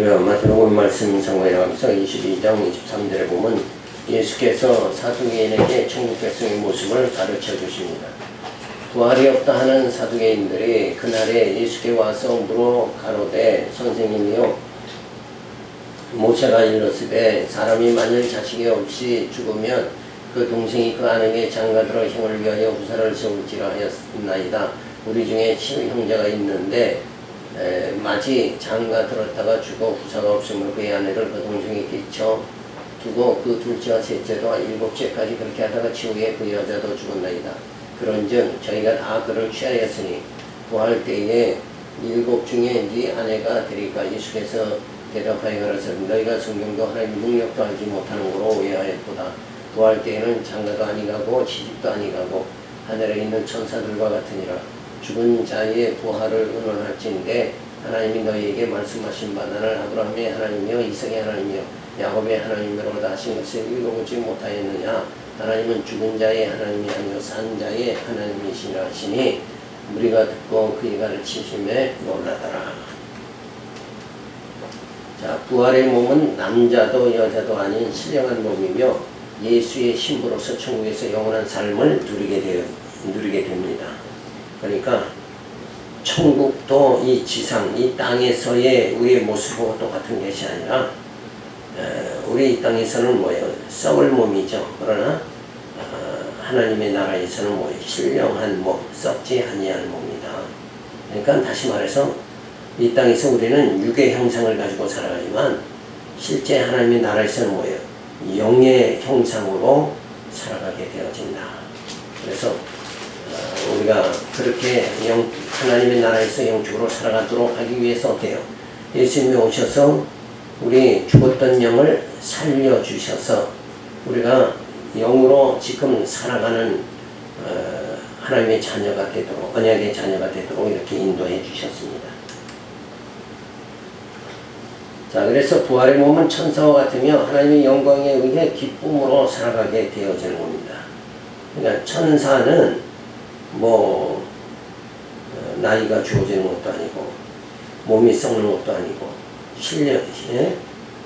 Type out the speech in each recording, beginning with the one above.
우리가 마태복음 말씀 상고해가면서 22장 23절에 보면 예수께서 사두개인에게 천국 백성의 모습을 가르쳐 주십니다. 부활이 없다 하는 사두개인들이 그날에 예수께 와서 물어 가로되 선생님이요 모세가 일렀으되 사람이 만일 자식이 없이 죽으면 그 동생이 그 아내에게 장가들어 형을 위하여 후사를 세울지라 하였나이다. 우리 중에 친형제가 있는데 마치 장가 들었다가 죽어 후사가 없으므로 그의 아내를 그 동생이 끼쳐 두고 그 둘째와 셋째와 일곱째까지 그렇게 하다가 지옥에 그 여자도 죽었나이다. 그런즉 저희가 다 그를 취하였으니 부활 때에 일곱 중에 네 아내가 되리까. 예수께서 대답하여 가라사대 너희가 성경도 하나님의 능력도 알지 못하는 거로 오해하였도다. 부활 때에는 장가도 아니가고 시집도 아니가고 하늘에 있는 천사들과 같으니라. 죽은 자의 부활을 의논할진대 하나님이 너희에게 말씀하신 바 나는 아브라함의 하나님이요 이삭의 하나님이요 야곱의 하나님이로다 하신 것을 읽어보지 못하였느냐. 하나님은 죽은 자의 하나님이 아니요 산 자의 하나님이시라 하시니 우리가 듣고 그의 가르치심에 놀라더라. 자, 부활의 몸은 남자도 여자도 아닌 신령한 몸이며 예수의 신부로서 천국에서 영원한 삶을 누리게 됩니다. 그러니까 천국도 이 지상, 이 땅에서의 우리의 모습과 똑같은 것이 아니라 우리 이 땅에서는 뭐예요? 썩을 몸이죠. 그러나 하나님의 나라에서는 뭐예요? 신령한 몸, 썩지 아니할 몸이다. 그러니까 다시 말해서 이 땅에서 우리는 육의 형상을 가지고 살아가지만 실제 하나님의 나라에서는 뭐예요? 영의 형상으로 살아가게 되어진다. 그래서 우리가 그렇게 하나님의 나라에서 영적으로 살아가도록 하기 위해서 어때요? 예수님이 오셔서 우리 죽었던 영을 살려주셔서 우리가 영으로 지금 살아가는 하나님의 자녀가 되도록, 언약의 자녀가 되도록 이렇게 인도해 주셨습니다. 자, 그래서 부활의 몸은 천사와 같으며 하나님의 영광에 의해 기쁨으로 살아가게 되어지는 겁니다. 그러니까 천사는 뭐 나이가 주어지는 것도 아니고 몸이 썩는 것도 아니고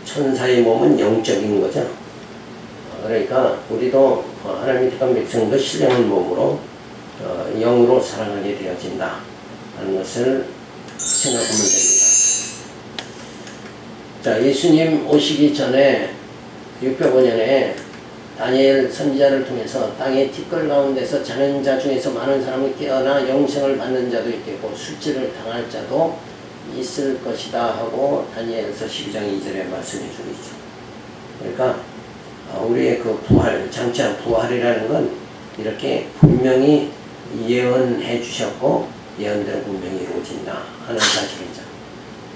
천사의 몸은 영적인 거죠. 그러니까 우리도 하나님의 택한 백성도 신령한 몸으로 영으로 살아가게 되어진다 하는 것을 생각하면 됩니다. 자, 예수님 오시기 전에 605년에 다니엘 선지자를 통해서 땅의 티끌 가운데서 자는 자 중에서 많은 사람이 깨어나 영생을 받는 자도 있겠고 술취를 당할 자도 있을 것이다 하고 다니엘서 12장 2절에 말씀해 주고 있죠. 그러니까 우리의 그 부활, 장차 부활이라는 건 이렇게 분명히 예언해 주셨고 예언대로 분명히 이루어진다 하는 사실이죠.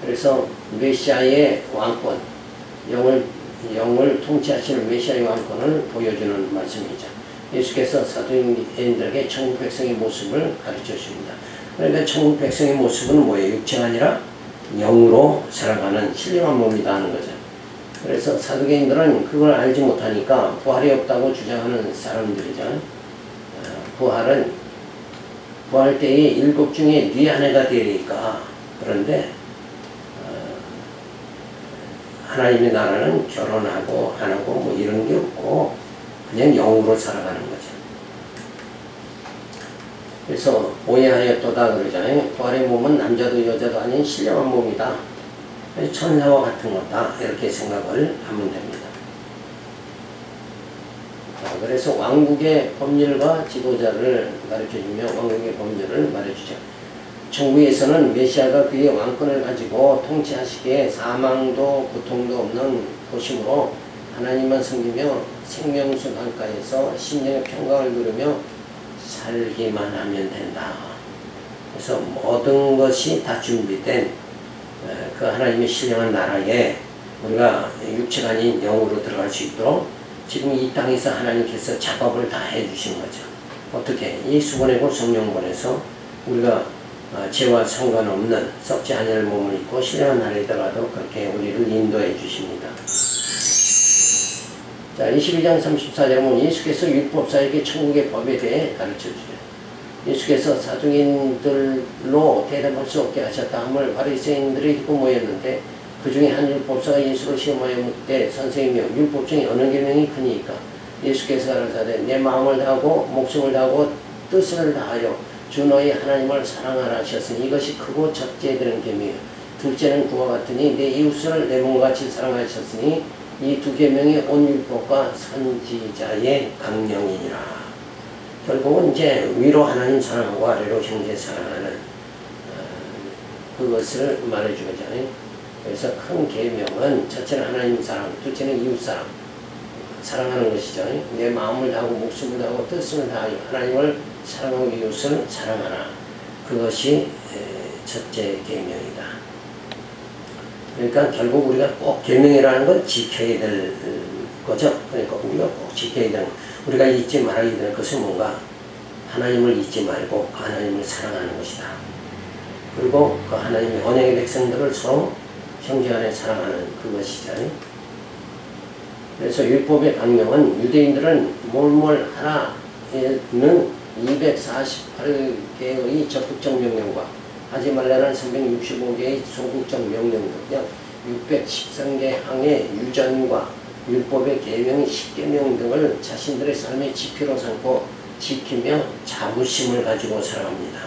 그래서 메시아의 왕권, 영을 통치하시는 메시아의 왕권을 보여주는 말씀이죠. 예수께서 사도인들에게 천국 백성의 모습을 가르쳐 주십니다. 그러니까 천국 백성의 모습은 뭐예요? 육체가 아니라 영으로 살아가는 신령한 몸이다 하는 거죠. 그래서 사두개인들은 그걸 알지 못하니까 부활이 없다고 주장하는 사람들이죠. 부활 때에 일곱 중에 네 아내가 되리까. 그런데 하나님의 나라는 결혼하고 안 하고 뭐 이런 게 없고 그냥 영으로 살아가는 거죠. 그래서 오해하였도다 그러잖아요. 부활의 몸은 남자도 여자도 아닌 신령한 몸이다. 천사와 같은 거다. 이렇게 생각을 하면 됩니다. 자, 그래서 왕국의 법률과 지도자를 가르쳐주며 왕국의 법률을 말해주죠. 천국에서는 메시아가 그의 왕권을 가지고 통치하시기에 사망도 고통도 없는 곳이므로 하나님만 섬기며 생명수 강가에서 심령의 평강을 누리며 살기만 하면 된다. 그래서 모든 것이 다 준비된 그 하나님의 신령한 나라에 우리가 육체가 아닌 영으로 들어갈 수 있도록 지금 이 땅에서 하나님께서 작업을 다 해주신 거죠. 어떻게? 예수 보내고 성령 보내서 우리가 죄와 상관없는 썩지 않을 몸을 입고 신령한 나라에 들어가도록 그렇게 우리를 인도해 주십니다. 자, 22장 34절에 보면 예수께서 율법사에게 천국의 법에 대해 가르쳐 주죠. 예수께서 사두개인들로 대답할 수 없게 하셨다 함을 바리새인들이 듣고 모였는데 그 중에 한 율법사가 예수를 시험하여 묻되 선생님이여 율법 중에 어느 계명이 크니까? 예수께서 가라사대 내 마음을 다하고 목숨을 다하고 뜻을 다하여 주 너희 하나님을 사랑하라 하셨으니 이것이 크고 첫째 되는 계명이요 둘째는 그와 같으니 내 이웃을 내 몸과 같이 사랑하셨으니 이 두 계명이 온 율법과 선지자의 강령이니라. 결국은 이제 위로 하나님 사랑하고 아래로 형제 사랑하는 그것을 말해주잖아요. 그래서 큰 계명은 첫째는 하나님 사랑, 둘째는 이웃 사랑, 사랑하는 것이죠. 내 마음을 다하고 목숨을 다하고 뜻을 다하여 하나님을 사랑하고 이웃을 사랑하라. 그것이 첫째 계명이다. 그러니까 결국 우리가 꼭 계명이라는 건 지켜야 될 거죠. 그러니까 우리가 꼭 지켜야 되는 거. 우리가 잊지 말아야 되는 것은 뭔가 하나님을 잊지 말고 그 하나님을 사랑하는 것이다. 그리고 그 하나님의 언약의 백성들을 서로 형제 안에 사랑하는 그것이죠. 그래서 율법의 강령은 유대인들은 뭘뭘 하라는 248개의 적극적 명령과 하지 말라는 365개의 소극적 명령 등 613개 항의 유전과 율법의 계명, 10계명 등을 자신들의 삶의 지표로 삼고 지키며 자부심을 가지고 살아갑니다.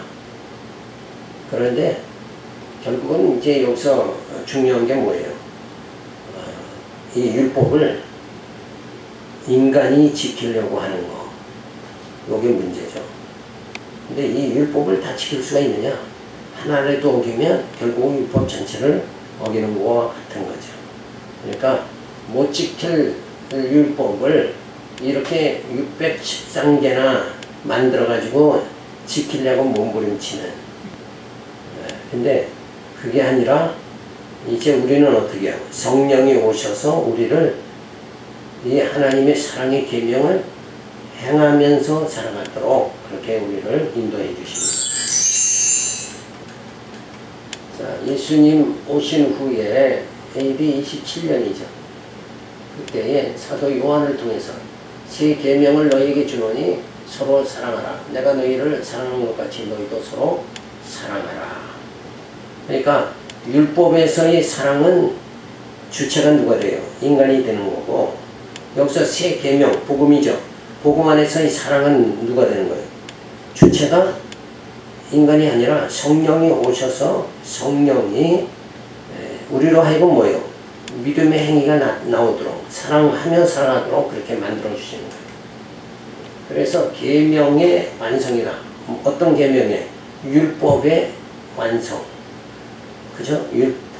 그런데 결국은 이제 여기서 중요한 게 뭐예요? 이 율법을 인간이 지키려고 하는 거. 요게 문제죠. 근데 이 율법을 다 지킬 수가 있느냐? 하나라도 어기면 결국 율법 전체를 어기는 거와 같은 거죠. 그러니까 못 지킬 율법을 이렇게 613개나 만들어가지고 지키려고 몸부림치는. 근데 그게 아니라 이제 우리는 어떻게 해요? 성령이 오셔서 우리를 이 하나님의 사랑의 계명을 행하면서 살아가도록 그렇게 우리를 인도해 주십니다. 자, 예수님 오신 후에 AD 27년이죠. 그때에 사도 요한을 통해서 새 계명을 너희에게 주노니 서로 사랑하라. 내가 너희를 사랑하는 것 같이 너희도 서로 사랑하라. 그러니까 율법에서의 사랑은 주체가 누가 돼요? 인간이 되는 거고 여기서 새 계명, 복음이죠. 복음 안에서의 사랑은 누가 되는 거예요? 주체가 인간이 아니라 성령이 오셔서 성령이 우리로 하여금 뭐예요? 믿음의 행위가 나오도록 사랑하며 살아가도록 그렇게 만들어 주시는 거예요. 그래서 계명의 완성이다. 어떤 계명에? 율법의 완성. 그죠?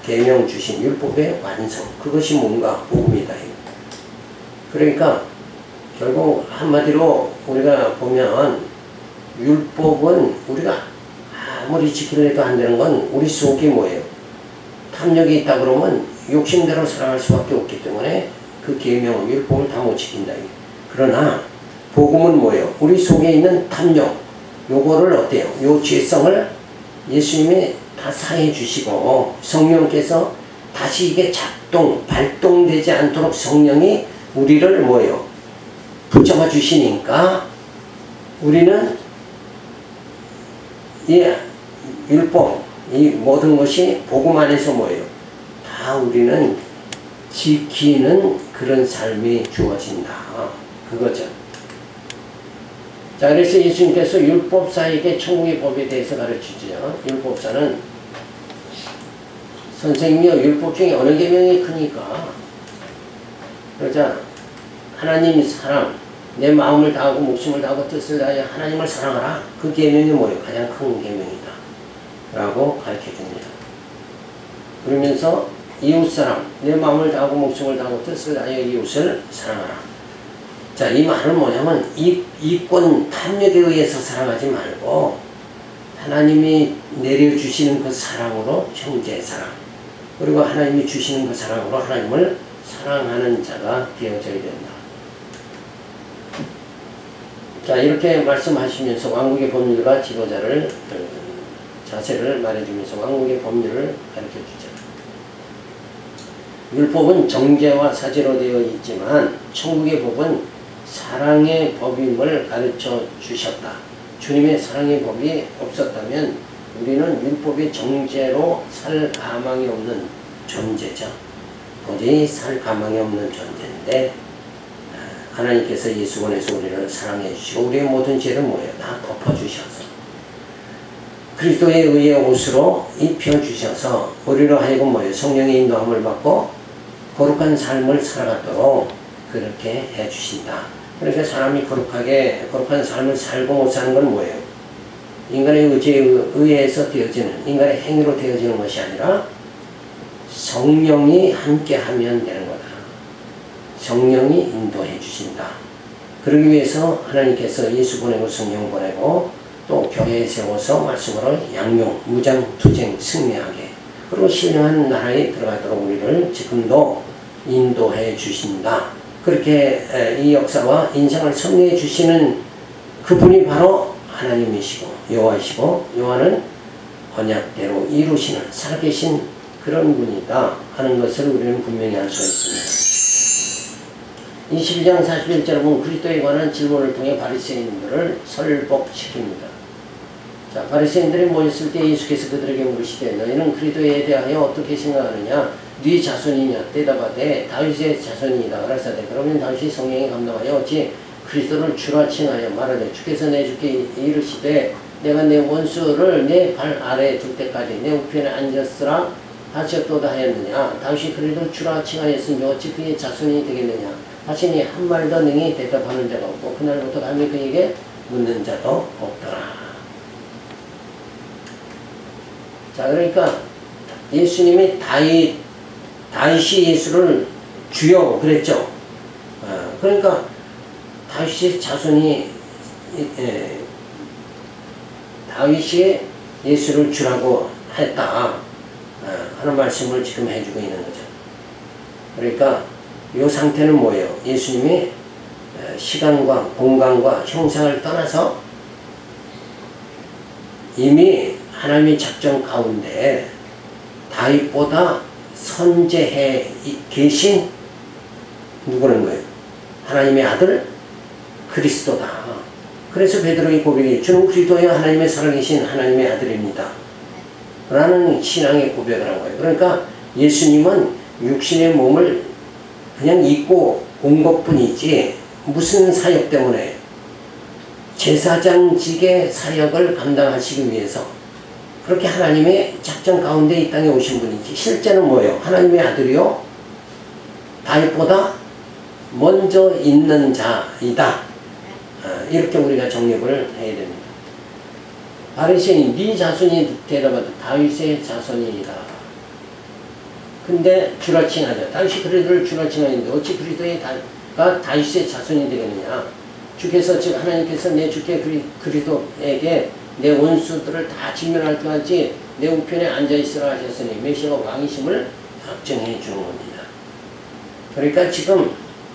계명 주신 율법의 완성. 그것이 뭔가 복음이다. 그러니까 결국 한마디로 우리가 보면 율법은 우리가 아무리 지키려도 안 되는 건 우리 속이 뭐예요? 탐욕이 있다 그러면 욕심대로 살아갈 수밖에 없기 때문에 그 계명, 율법을 다 못 지킨다. 그러나 복음은 뭐예요? 우리 속에 있는 탐욕, 요거를 어때요? 요 죄성을 예수님이 다 사해 주시고 성령께서 다시 이게 발동되지 않도록 성령이 우리를 뭐예요? 붙잡아 주시니까 우리는 이 율법, 이 모든 것이 복음 안에서 뭐예요? 다 우리는 지키는 그런 삶이 주어진다. 그거죠. 자, 그래서 예수님께서 율법사에게 천국의 법에 대해서 가르치죠. 율법사는 선생님이여 율법 중에 어느 계명이 크니까? 그러자 하나님 사랑, 내 마음을 다하고 목숨을 다하고 뜻을 다하여 하나님을 사랑하라. 그 계명이 뭐예요? 가장 큰 계명이다. 라고 가르쳐줍니다. 그러면서 이웃사랑, 내 마음을 다하고 목숨을 다하고 뜻을 다하여 이웃을 사랑하라. 자, 이 말은 뭐냐면 이권 탐욕에 의해서 사랑하지 말고 하나님이 내려주시는 그 사랑으로 형제 사랑, 그리고 하나님이 주시는 그 사랑으로 하나님을 사랑하는 자가 되어져야 된다. 자, 이렇게 말씀하시면서 왕국의 법률과 지도자를 자세를 말해주면서 왕국의 법률을 가르쳐주죠. 율법은 정죄와 사죄로 되어 있지만 천국의 법은 사랑의 법임을 가르쳐 주셨다. 주님의 사랑의 법이 없었다면 우리는 율법의 정죄로 살 가망이 없는 존재죠. 도저히 살 가망이 없는 존재인데 하나님께서 예수 보내서 우리를 사랑해 주시고 우리의 모든 죄를 뭐예요? 다 덮어주셔서 그리스도에 의해 옷으로 입혀주셔서 우리로 하여금 뭐예요? 성령의 인도함을 받고 거룩한 삶을 살아가도록 그렇게 해주신다. 그러니까 사람이 거룩한 삶을 살고 못 사는 건 뭐예요? 인간의 의지에 의해서 되어지는, 인간의 행위로 되어지는 것이 아니라 성령이 함께 하면 되는 거다. 성령이 인도해 주신다. 그러기 위해서 하나님께서 예수 보내고 성령 보내고 또 교회에 세워서 말씀으로 양용, 무장투쟁, 승리하게 그리고 신령한 나라에 들어가도록 우리를 지금도 인도해 주신다. 그렇게 이 역사와 인생을 섭리해 주시는 그분이 바로 하나님이시고 여호와이시고 여호와는 언약대로 이루시는 살아계신 그런 분이다 하는 것을 우리는 분명히 알 수가 있습니다. 22장 41절에 보면 그리스도에 관한 질문을 통해 바리새인들을 설복시킵니다. 자, 바리새인들이 모였을 때 예수께서 그들에게 물으시되 너희는 그리스도에 대하여 어떻게 생각하느냐? 네 자손이냐? 대답하되 다윗의 자손이다. 가라사대 그러면 다윗이 성령에 감동하여 어찌 그리스도를 주라 칭하여 말하되 주께서 내 주께 이르시되 내가 내 원수를 내 발 아래에 둘 때까지 내 우편에 앉았으라 하셨도다 하였느냐? 다윗이 그리스도를 주라 칭하였으니 어찌 그의 자손이 되겠느냐? 하시니 한 말도 능히 대답하는 자가 없고 그날부터 감히 그에게 묻는 자도 없더라. 자, 그러니까 예수님이 다윗이 예수를 주여 그랬죠. 그러니까 다윗의 자손이 다윗이 예수를 주라고 했다 하는 말씀을 지금 해주고 있는 거죠. 그러니까 이 상태는 뭐예요? 예수님이 시간과 공간과 형상을 떠나서 이미 하나님의 작정 가운데 다윗보다 선제해 계신 누구는 거예요? 하나님의 아들 그리스도다. 그래서 베드로의 고백이 주는 그리스도여 하나님의 살아계신 하나님의 아들입니다. 라는 신앙의 고백을 한 거예요. 그러니까 예수님은 육신의 몸을 그냥 입고 온 것뿐이지 무슨 사역 때문에 제사장직의 사역을 감당하시기 위해서 그렇게 하나님의 작정 가운데 이 땅에 오신 분이지 실제는 뭐예요? 하나님의 아들이요 다윗보다 먼저 있는 자이다. 이렇게 우리가 정립을 해야 됩니다. 바리새인 네 자손이 대답하되 다윗의 자손이다. 근데 주라 칭하자. 다윗이 그리스도를 주라 칭하는데 어찌 그리스도가 다윗의 자손이 되겠느냐? 주께서 즉 하나님께서 내 주께 그리스도에게 내 원수들을 다 진멸할 때까지 내 우편에 앉아있으라 하셨으니 메시아가 왕이심을 확정해 주는 겁니다. 그러니까 지금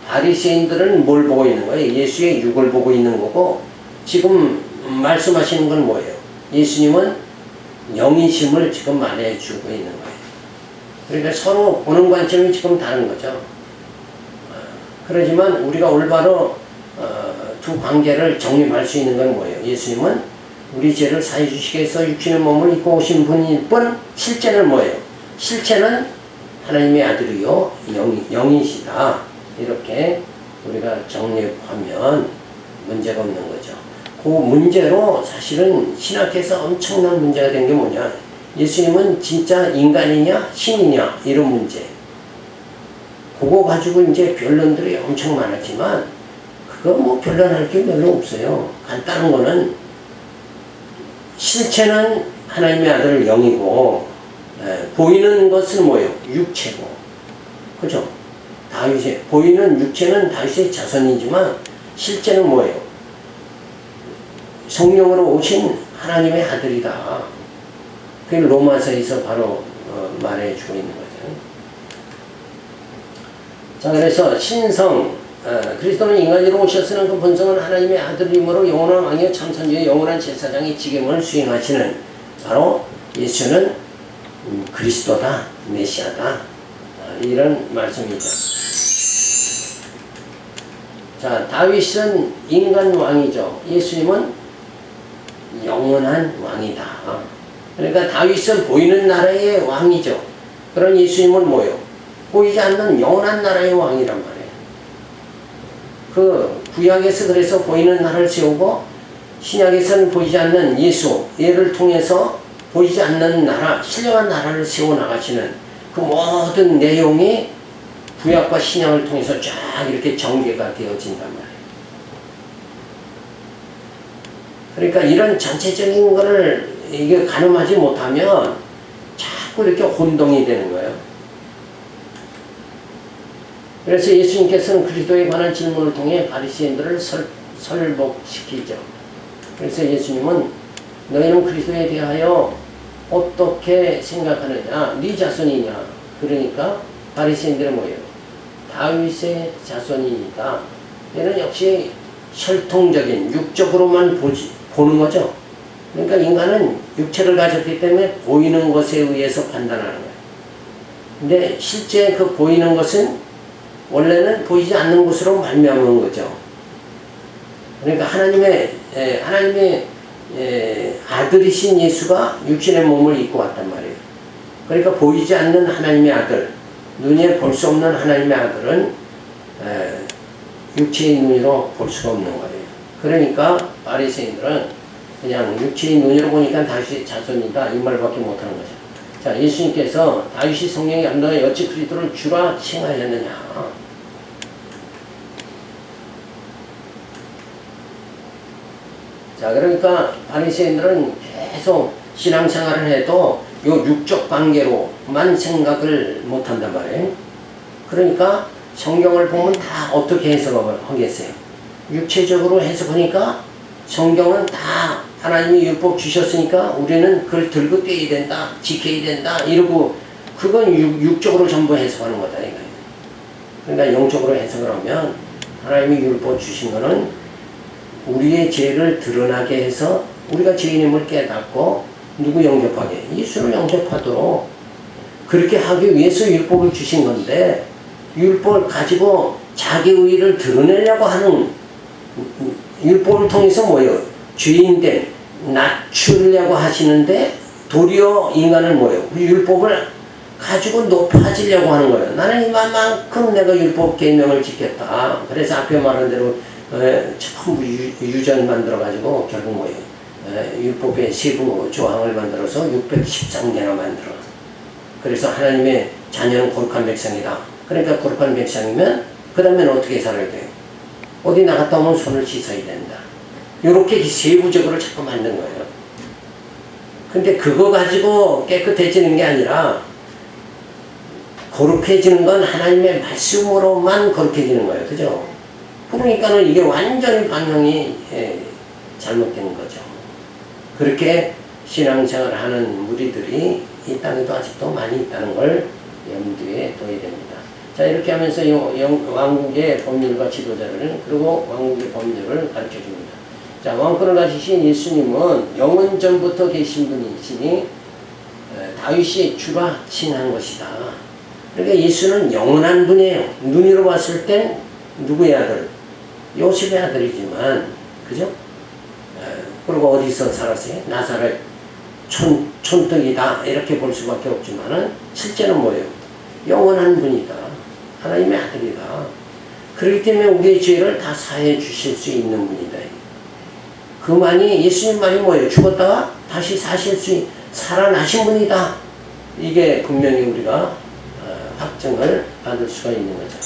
바리새인들은 뭘 보고 있는 거예요? 예수의 육을 보고 있는 거고 지금 말씀하시는 건 뭐예요? 예수님은 영이심을 지금 말해주고 있는 거예요. 그러니까 서로 보는 관점이 지금 다른 거죠. 그러지만 우리가 올바로 두 관계를 정립할 수 있는 건 뭐예요? 예수님은 우리 죄를 사해 주시기 위해서 육신의 몸을 입고 오신 분일 뿐 실제는 뭐예요? 실체는 하나님의 아들이요 영이시다. 이렇게 우리가 정립하면 문제가 없는 거죠. 그 문제로 사실은 신학에서 엄청난 문제가 된 게 뭐냐? 예수님은 진짜 인간이냐 신이냐 이런 문제. 그거 가지고 이제 변론들이 엄청 많았지만 그거 뭐 변론할 게 별로 없어요. 간단한 거는 실체는 하나님의 아들 영이고 보이는 것은 뭐예요? 육체고. 그죠? 다윗의 보이는 육체는 다윗의 자손이지만 실제는 뭐예요? 성령으로 오신 하나님의 아들이다. 그게 로마서에서 바로 말해주고 있는 거죠. 자, 그래서 신성 그리스도는 인간으로 오셨으나 그 본성은 하나님의 아들이므로 영원한 왕이요 참선주의 영원한 제사장의 직임을 수행하시는 바로 예수는 그리스도다, 메시아다 이런 말씀이죠. 자, 다윗은 인간 왕이죠. 예수님은 영원한 왕이다. 그러니까 다윗은 보이는 나라의 왕이죠. 그런 예수님은 뭐예요? 보이지 않는 영원한 나라의 왕이란 말이에요. 그 구약에서 그래서 보이는 나라를 세우고 신약에서는 보이지 않는 예수, 얘를 통해서 보이지 않는 나라, 신령한 나라를 세워나가시는 그 모든 내용이 구약과 신약을 통해서 쫙 이렇게 전개가 되어진단 말이에요. 그러니까 이런 전체적인 거를 이게 가늠하지 못하면 자꾸 이렇게 혼동이 되는 거예요. 그래서 예수님께서는 그리스도에 관한 질문을 통해 바리새인들을 설복시키죠. 그래서 예수님은 너희는 그리스도에 대하여 어떻게 생각하느냐? 네 자손이냐? 그러니까 바리새인들은 뭐예요? 다윗의 자손이니까 얘는 역시 혈통적인 육적으로만 보는 거죠. 그러니까 인간은 육체를 가졌기 때문에 보이는 것에 의해서 판단하는 거예요. 근데 실제 그 보이는 것은 원래는 보이지 않는 것으로 말미암은 거죠. 그러니까 하나님의 아들이신 예수가 육신의 몸을 입고 왔단 말이에요. 그러니까 보이지 않는 하나님의 아들, 눈에 볼 수 없는 하나님의 아들은 육체의 눈으로 볼 수가 없는 거예요. 그러니까 바리새인들은 그냥 육체의 눈으로 보니까 다윗의 자손이다 이 말밖에 못하는 거죠. 자, 예수님께서 다윗이 성령이 안다에 어찌 그리스도를 주라 칭하였느냐. 자, 그러니까 바리새인들은 계속 신앙생활을 해도 요 육적 관계로만 생각을 못한단 말이에요. 그러니까 성경을 보면 다 어떻게 해석을 하겠어요? 육체적으로 해석하니까 성경은 다 하나님이 율법 주셨으니까 우리는 그걸 들고 뛰어야 된다, 지켜야 된다 이러고 그건 육적으로 전부 해석하는 거다 이거예요. 그러니까 영적으로 해석을 하면 하나님이 율법 주신 거는 우리의 죄를 드러나게 해서 우리가 죄인임을 깨닫고 누구 영접하게? 예수를 영접하도록 그렇게 하기 위해서 율법을 주신 건데 율법을 가지고 자기 의의를 드러내려고 하는 율법을 통해서 뭐예요? 죄인된 낮추려고 하시는데 도리어 인간은 뭐예요? 율법을 가지고 높아지려고 하는 거예요. 나는 이만큼 내가 율법 계명을 지켰다. 그래서 앞에 말한 대로 전부 유전 만들어가지고 결국 뭐예요? 율법의 세부 조항을 만들어서 613개나 만들어. 그래서 하나님의 자녀는 거룩한 백성이다. 그러니까 거룩한 백성이면 그 다음에는 어떻게 살아야 돼요? 어디 나갔다 오면 손을 씻어야 된다. 이렇게 세부적으로 자꾸 만든 거예요. 근데 그거 가지고 깨끗해지는 게 아니라 거룩해지는 건 하나님의 말씀으로만 거룩해지는 거예요. 그죠? 그러니까는 이게 완전히 방향이 잘못된 거죠. 그렇게 신앙생활을 하는 무리들이 이 땅에도 아직도 많이 있다는 걸 염두에 둬야 됩니다. 자, 이렇게 하면서 왕국의 법률과 지도자를 그리고 왕국의 법률을 가르쳐 줍니다. 자, 왕권을 가지신 예수님은 영원 전부터 계신 분이시니 다윗이 주라 칭한 것이다. 그러니까 예수는 영원한 분이에요. 눈으로 봤을 땐 누구의 아들? 요셉의 아들이지만, 그죠? 그리고 어디서 살았어요? 나사렛 촌떡이다 이렇게 볼 수밖에 없지만은 실제는 뭐예요? 영원한 분이다. 하나님의 아들이다. 그렇기 때문에 우리의 죄를 다 사해 주실 수 있는 분이다. 그만이 예수님 말이 뭐예요? 죽었다가 다시 사실 수 살아나신 분이다. 이게 분명히 우리가 확증을 받을 수가 있는 거죠.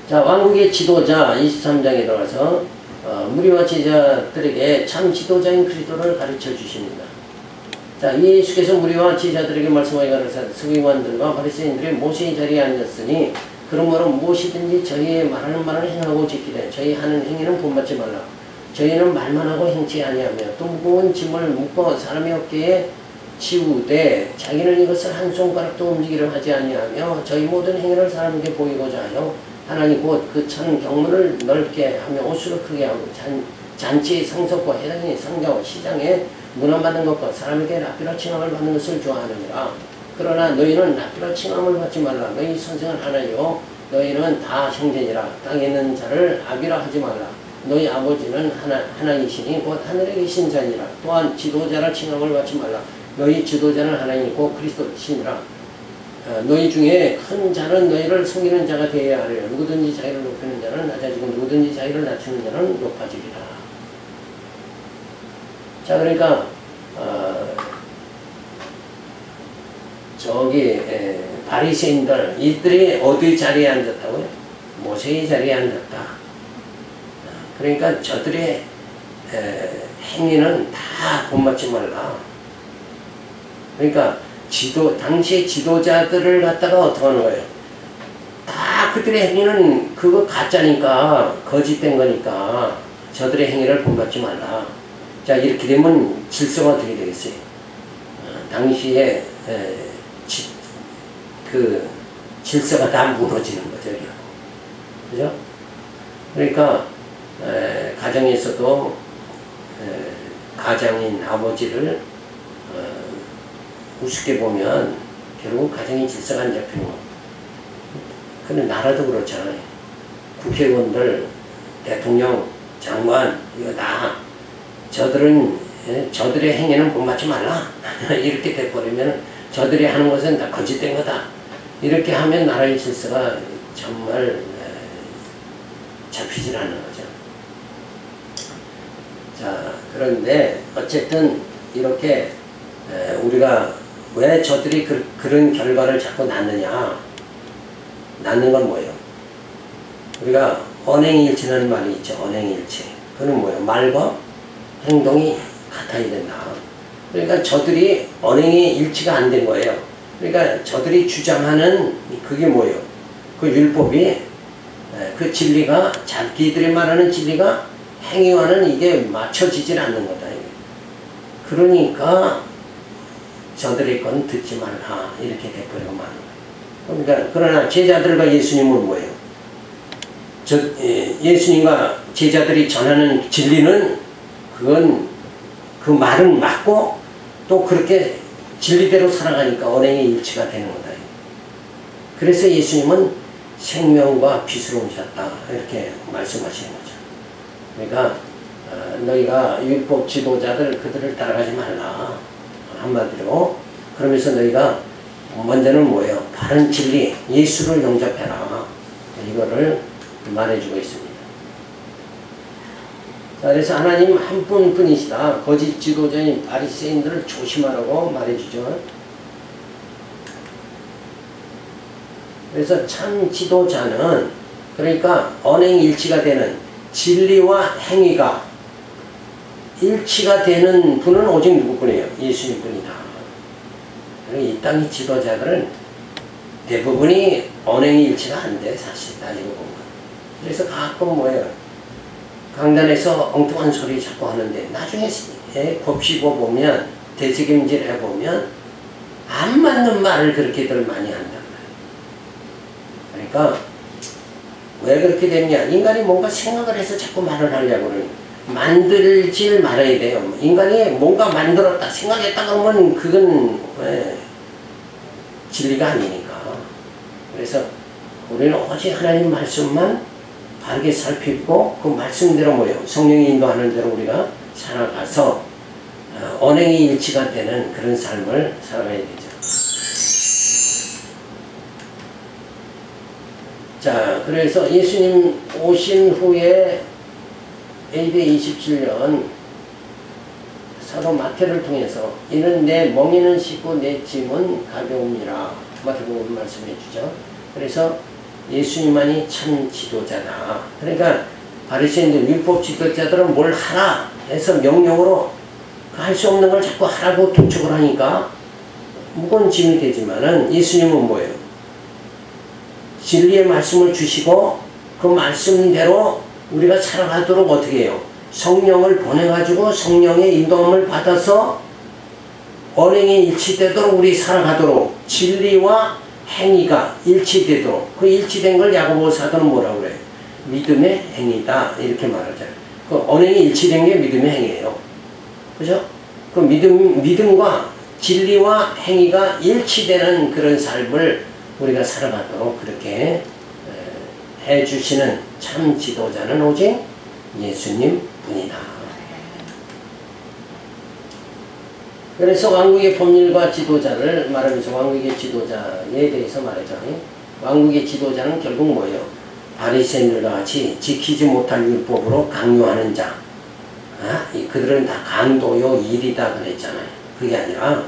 자, 왕국의 지도자 23장에 들어가서 무리와 제자들에게 참 지도자인 그리스도를 가르쳐 주십니다. 자, 예수께서 무리와 제자들에게 말씀하여 가르치사 서기관들과 바리새인들이 모세의 자리에 앉았으니 그러므로 무엇이든지 저희의 말하는 말을 행하고 지키되 저희 하는 행위는 본받지 말라. 저희는 말만 하고 행치 아니하며 또 무거운 짐을 묶어 사람의 어깨에 지우되 자기는 이것을 한 손가락도 움직이려 하지 아니하며 저희 모든 행위를 사람에게 보이고자 하여 하나님 곧 그 천 경문을 넓게 하며 옷으로 크게 하고 잔치의 상속과 해당의 상자와 시장에 문안받는 것과 사람에게 랍비라 칭함을 받는 것을 좋아하느니라. 그러나 너희는 랍비라 칭함을 받지 말라. 너희 선생은 하나요 너희는 다 형제니라. 땅에 있는 자를 아비라 하지 말라. 너희 아버지는 하나이시니 곧 하늘에 계신 자니라. 또한 지도자라 칭함을 받지 말라. 너희 지도자는 하나님이고 그리스도시니라. 너희 중에 큰 자는 너희를 섬기는 자가 되어야 하리라. 누구든지 자기를 높이는 자는 낮아지고 누구든지 자기를 낮추는 자는 높아지리라. 자, 그러니까 저기 바리새인들 이들이 어디 자리에 앉았다고요? 모세의 자리에 앉았다. 그러니까 저들의 행위는 다 본받지 말라. 그러니까 당시의 지도자들을 갖다가 어떻게 하는 거예요? 다 그들의 행위는 그거 가짜니까, 거짓된 거니까 저들의 행위를 본받지 말라. 자, 이렇게 되면 질서가 어떻게 되겠어요? 당시에 그 질서가 다 무너지는 거죠. 그죠? 그러니까 가정에서도 가장인 아버지를 우습게 보면 결국 가정의 질서가 안 잡히는 거. 근데 나라도 그렇잖아요. 국회의원들, 대통령, 장관 이거 다 저들의 행위는 본받지 말라. 이렇게 돼버리면 저들이 하는 것은 다 거짓된 거다. 이렇게 하면 나라의 질서가 정말 잡히질 않는 거죠. 자, 그런데 어쨌든 이렇게 우리가 왜 저들이 그런 결과를 자꾸 낳느냐. 낳는 건 뭐예요? 우리가 언행일치라는 말이 있죠. 언행일치. 그건 뭐예요? 말과 행동이 같아야 된다. 그러니까 저들이 언행이 일치가 안 된 거예요. 그러니까 저들이 주장하는 그게 뭐예요? 그 율법이 그 진리가 자기들이 말하는 진리가 행위와는 이게 맞춰지질 않는 거다. 그러니까 저들의 건 듣지 말라. 이렇게 돼버리고 마는 거예요. 그러니까 그러나 제자들과 예수님은 뭐예요? 예수님과 제자들이 전하는 진리는 그건 그 말은 맞고 또 그렇게 진리대로 살아가니까 언행이 일치가 되는 거다. 그래서 예수님은 생명과 빛으로 오셨다. 이렇게 말씀하시는 거죠. 그러니까 너희가 율법 지도자들 그들을 따라가지 말라. 한마디로 그러면서 너희가 먼저는 뭐예요? 바른 진리 예수를 영접해라. 이거를 말해주고 있습니다. 자, 그래서 하나님 한 분뿐이시다. 거짓 지도자인 바리새인들을 조심하라고 말해주죠. 그래서 참 지도자는 그러니까 언행일치가 되는 진리와 행위가 일치가 되는 분은 오직 누구뿐이에요? 예수님뿐이다. 이 땅의 지도자들은 대부분이 언행이 일치가 안 돼. 사실 따지고 보면. 그래서 가끔 뭐예요? 강단에서 엉뚱한 소리 자꾸 하는데 나중에 곱씹어 보면 되새김질 해보면 안 맞는 말을 그렇게들 많이 한단 말이에요. 그러니까 왜 그렇게 됐냐? 인간이 뭔가 생각을 해서 자꾸 말을 하려고 그러니 만들질 말아야 돼요. 인간이 뭔가 만들었다 생각했다 그러면 그건 진리가 아니니까. 그래서 우리는 오직 하나님 말씀만 바르게 살피고 그 말씀대로 뭐예요? 성령이 인도하는 대로 우리가 살아가서 언행이 일치가 되는 그런 삶을 살아가야 되죠. 자, 그래서 예수님 오신 후에 AD 27년 사도 마태를 통해서 이는 내 멍에는 씻고 내 짐은 가벼움이라 마태복음 말씀해 주죠. 그래서 예수님만이 참 지도자다. 그러니까 바리새인들 율법 지도자들은 뭘 하라 해서 명령으로 할 수 없는 걸 자꾸 하라고 독촉을 하니까 무거운 짐이 되지만은 예수님은 뭐예요? 진리의 말씀을 주시고 그 말씀대로 우리가 살아가도록 어떻게 해요? 성령을 보내가지고 성령의 인도함을 받아서 언행이 일치되도록 우리 살아가도록 진리와 행위가 일치되도록 그 일치된 걸 야고보 사도는 뭐라고 그래요? 믿음의 행위다 이렇게 말하잖아요. 그 언행이 일치된 게 믿음의 행위예요. 그죠? 그 믿음과 진리와 행위가 일치되는 그런 삶을 우리가 살아가도록 그렇게 해주시는 참 지도자는 오직 예수님 뿐이다. 그래서 왕국의 법률과 지도자를 말하면서 왕국의 지도자에 대해서 말하죠. 왕국의 지도자는 결국 뭐예요? 바리새인들과 같이 지키지 못할 율법으로 강요하는 자. 그들은 다 강도요 일이다 그랬잖아요. 그게 아니라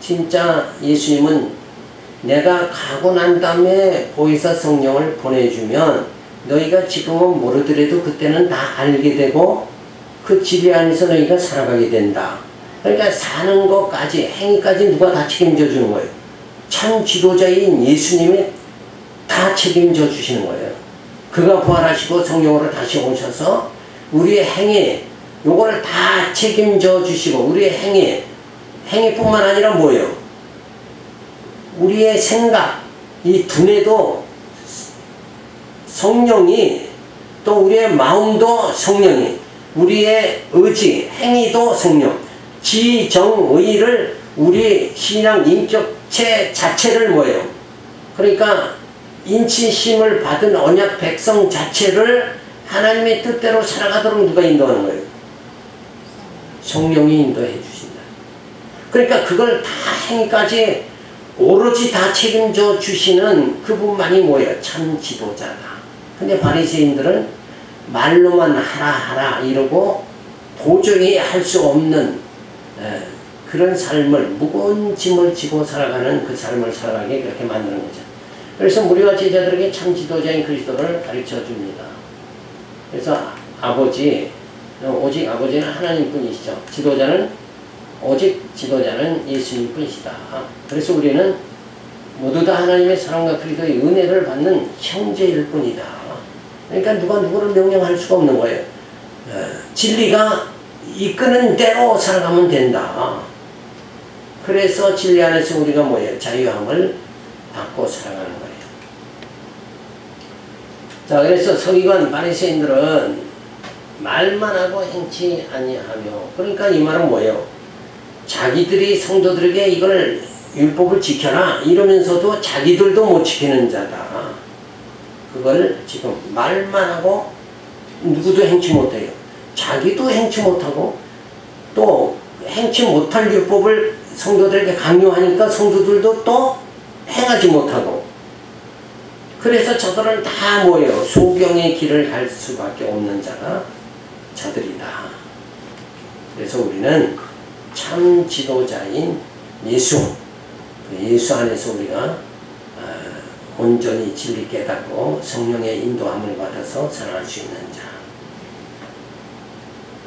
진짜 예수님은 내가 가고 난 다음에 보혜사 성령을 보내주면 너희가 지금은 모르더라도 그때는 다 알게 되고 그 진리 안에서 너희가 살아가게 된다. 그러니까 사는 것까지 행위까지 누가 다 책임져 주는 거예요. 참 지도자인 예수님이 다 책임져 주시는 거예요. 그가 부활하시고 성령으로 다시 오셔서 우리의 행위 요거를 다 책임져 주시고 우리의 행위뿐만 아니라 뭐예요? 우리의 생각 이 두뇌도 성령이 또 우리의 마음도 성령이 우리의 의지 행위도 성령 지정의를 우리 신앙 인격체 자체를 뭐예요? 그러니까 인치심을 받은 언약 백성 자체를 하나님의 뜻대로 살아가도록 누가 인도하는 거예요? 성령이 인도해 주신다. 그러니까 그걸 다 행위까지 오로지 다 책임져 주시는 그분만이 뭐예요? 참 지도자다. 근데 바리새인들은 말로만 하라 이러고 도저히 할 수 없는 그런 삶을 무거운 짐을 지고 살아가는 그 삶을 살아가게 그렇게 만드는 거죠. 그래서 우리와 제자들에게 참 지도자인 그리스도를 가르쳐 줍니다. 그래서 오직 아버지는 하나님뿐이시죠. 오직 지도자는 예수님 뿐이시다. 그래서 우리는 모두 다 하나님의 사랑과 그리스도의 은혜를 받는 형제일 뿐이다. 그러니까 누가 누구를 명령할 수가 없는 거예요. 진리가 이끄는 대로 살아가면 된다. 그래서 진리 안에서 우리가 뭐예요? 자유함을 받고 살아가는 거예요. 자, 그래서 서기관 바리새인들은 말만 하고 행치 아니하며, 그러니까 이 말은 뭐예요? 자기들이 성도들에게 이걸 율법을 지켜라 이러면서도 자기들도 못 지키는 자다. 그걸 지금 말만 하고 누구도 행치 못해요. 자기도 행치 못하고 또 행치 못할 율법을 성도들에게 강요하니까 성도들도 또 행하지 못하고, 그래서 저들은 다 뭐예요? 소경의 길을 갈 수밖에 없는 자가 저들이다. 그래서 우리는 참 지도자인 예수 안에서 우리가 온전히 진리 깨닫고 성령의 인도함을 받아서 살아갈 수 있는 자,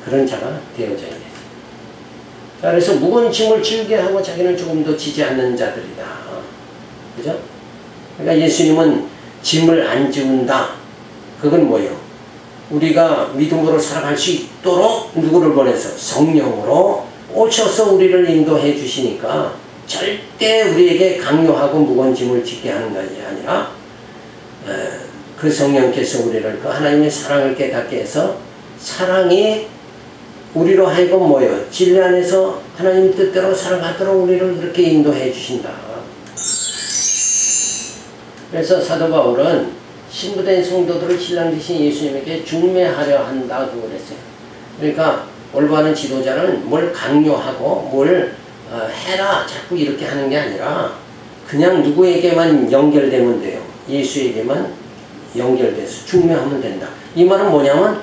그런 자가 되어져야 되죠. 자, 그래서 무거운 짐을 지우게 하고 자기는 조금도 지지 않는 자들이다. 그죠? 그러니까 예수님은 짐을 안 지운다. 그건 뭐예요? 우리가 믿음으로 살아갈 수 있도록 누구를 보내서 성령으로 오셔서 우리를 인도해 주시니까 절대 우리에게 강요하고 무거운 짐을 짓게 하는 것이 아니라 그 성령께서 우리를 그 하나님의 사랑을 깨닫게 해서 사랑이 우리로 하여금 뭐예요? 진리 안에서 하나님 뜻대로 살아가도록 우리를 그렇게 인도해 주신다. 그래서 사도 바울은 신부된 성도들을 신랑 되신 예수님에게 중매하려 한다고 그랬어요. 그러니까 올바른 지도자는 뭘 강요하고 뭘 해라 자꾸 이렇게 하는 게 아니라 그냥 누구에게만 연결되면 돼요. 예수에게만 연결돼서 중매하면 된다. 이 말은 뭐냐면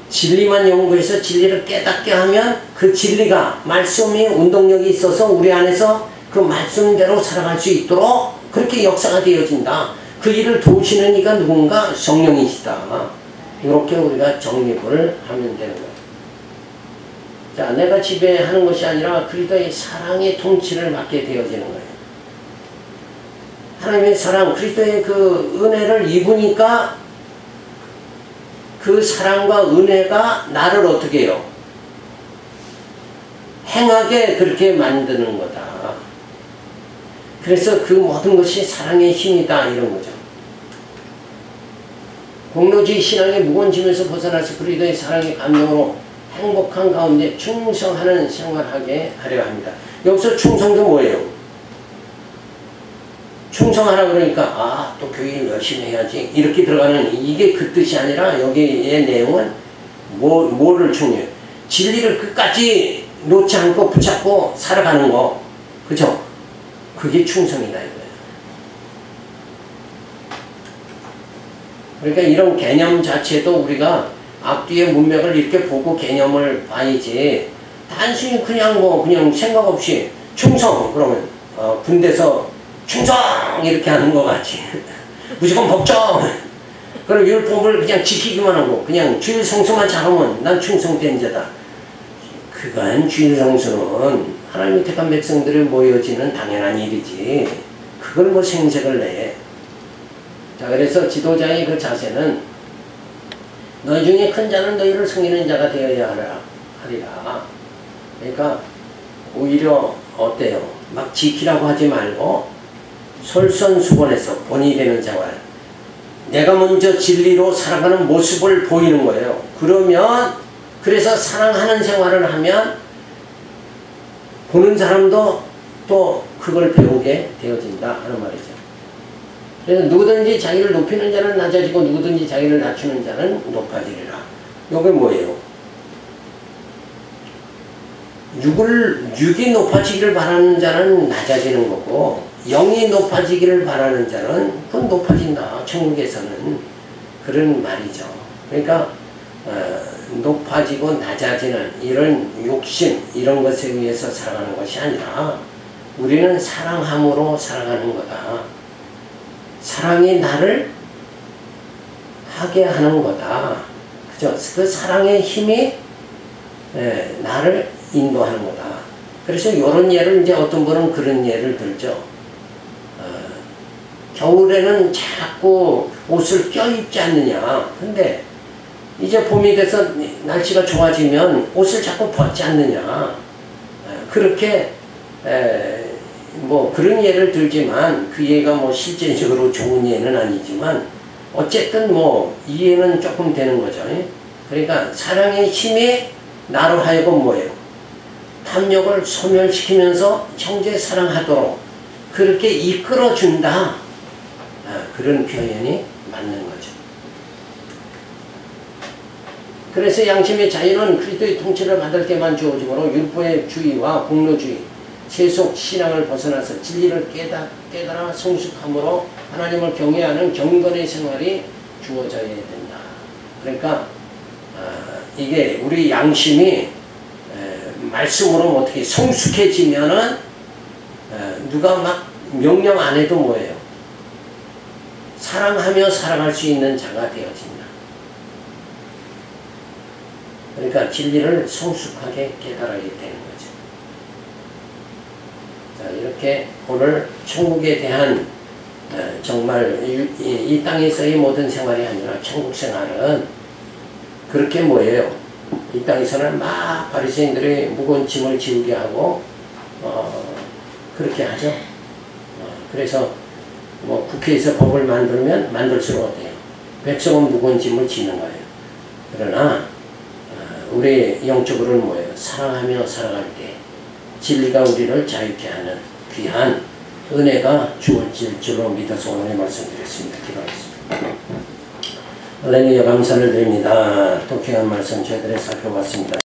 진리만 연구해서 진리를 깨닫게 하면 그 진리가 말씀이 운동력이 있어서 우리 안에서 그 말씀대로 살아갈 수 있도록 그렇게 역사가 되어진다. 그 일을 도우시는 이가 누군가? 성령이시다. 이렇게 우리가 정립을 하면 되는 거예요. 자, 내가 지배하는 것이 아니라 그리스도의 사랑의 통치를 받게 되어지는 거예요. 하나님의 사랑, 그리스도의 그 은혜를 입으니까 그 사랑과 은혜가 나를 어떻게 해요? 행하게 그렇게 만드는 거다. 그래서 그 모든 것이 사랑의 힘이다 이런 거죠. 공로주의 신앙의 무거운 짐에서 벗어나서 그리스도의 사랑의 감동으로 행복한 가운데 충성하는 생활하게 하려 합니다. 여기서 충성도 뭐예요? 충성하라 그러니까 또 교회 열심히 해야지 이렇게 들어가는 이게 그 뜻이 아니라 여기의 내용은 뭐를 충성해요? 진리를 끝까지 놓지 않고 붙잡고 살아가는 거. 그죠? 그게 충성이다 이거예요. 그러니까 이런 개념 자체도 우리가 앞뒤의 문맥을 이렇게 보고 개념을 봐야지, 단순히 그냥 그냥 생각 없이 충성 그러면 군대에서 충성 이렇게 하는 것 같지. 무조건 복종. 그럼 율법을 그냥 지키기만 하고 그냥 주일 성수만 잘하면 난 충성된 자다. 그건 주일 성수는 하나님의 택한 백성들이 모여지는 당연한 일이지, 그걸 뭐 생색을 내. 자, 그래서 지도자의 그 자세는 너희 중에 큰 자는 너희를 섬기는 자가 되어야 하리라. 그러니까 오히려 어때요? 막 지키라고 하지 말고 솔선수범해서 본이 되는 자와 내가 먼저 진리로 살아가는 모습을 보이는 거예요. 그러면 그래서 사랑하는 생활을 하면 보는 사람도 또 그걸 배우게 되어진다 하는 말이죠. 그래서 누구든지 자기를 높이는 자는 낮아지고 누구든지 자기를 낮추는 자는 높아지리라. 이게 뭐예요? 육이 높아지기를 바라는 자는 낮아지는 거고, 영이 높아지기를 바라는 자는 그건 높아진다. 천국에서는 그런 말이죠. 그러니까 높아지고 낮아지는 이런 욕심, 이런 것에 의해서 살아가는 것이 아니라 우리는 사랑함으로 살아가는 거다. 사랑이 나를 하게 하는 거다. 그죠? 그 사랑의 힘이 나를 인도하는 거다. 그래서 이런 예를 이제 어떤 분은 그런 예를 들죠. 겨울에는 자꾸 옷을 껴입지 않느냐. 근데 이제 봄이 돼서 날씨가 좋아지면 옷을 자꾸 벗지 않느냐. 그렇게 뭐 그런 예를 들지만 그 예가 뭐 실제적으로 좋은 예는 아니지만 어쨌든 뭐 이해는 조금 되는 거죠. 그러니까 사랑의 힘이 나로 하여금 뭐예요? 탐욕을 소멸시키면서 형제 사랑하도록 그렇게 이끌어준다. 그런 표현이 맞는 거죠. 그래서 양심의 자유는 그리스도의 통치를 받을 때만 주어지므로 율법의 주의와 공로주의, 세속 신앙을 벗어나서 진리를 깨달아 성숙함으로 하나님을 경외하는 경건의 생활이 주어져야 된다. 그러니까 이게 우리 양심이 말씀으로 어떻게 성숙해지면은 누가 막 명령 안 해도 뭐예요? 사랑하며 살아갈 수 있는 자가 되어진다. 그러니까 진리를 성숙하게 깨달아야 되는 거죠. 자, 이렇게 오늘 천국에 대한 정말 이 땅에서의 모든 생활이 아니라 천국 생활은 그렇게 뭐예요? 이 땅에서는 막 바리새인들이 무거운 짐을 지우게 하고 그렇게 하죠. 그래서 뭐 국회에서 법을 만들면 만들수록 어때요? 백성은 무거운 짐을 지는 거예요. 그러나 우리 영적으로는 뭐예요? 사랑하며 살아갈 때 진리가 우리를 자유케 하는 귀한 은혜가 주어질 줄로 믿어서 오늘 말씀드렸습니다. 기도하겠습니다. 할렐루야, 감사를 드립니다. 또 귀한 말씀 저희들이 살펴봤습니다.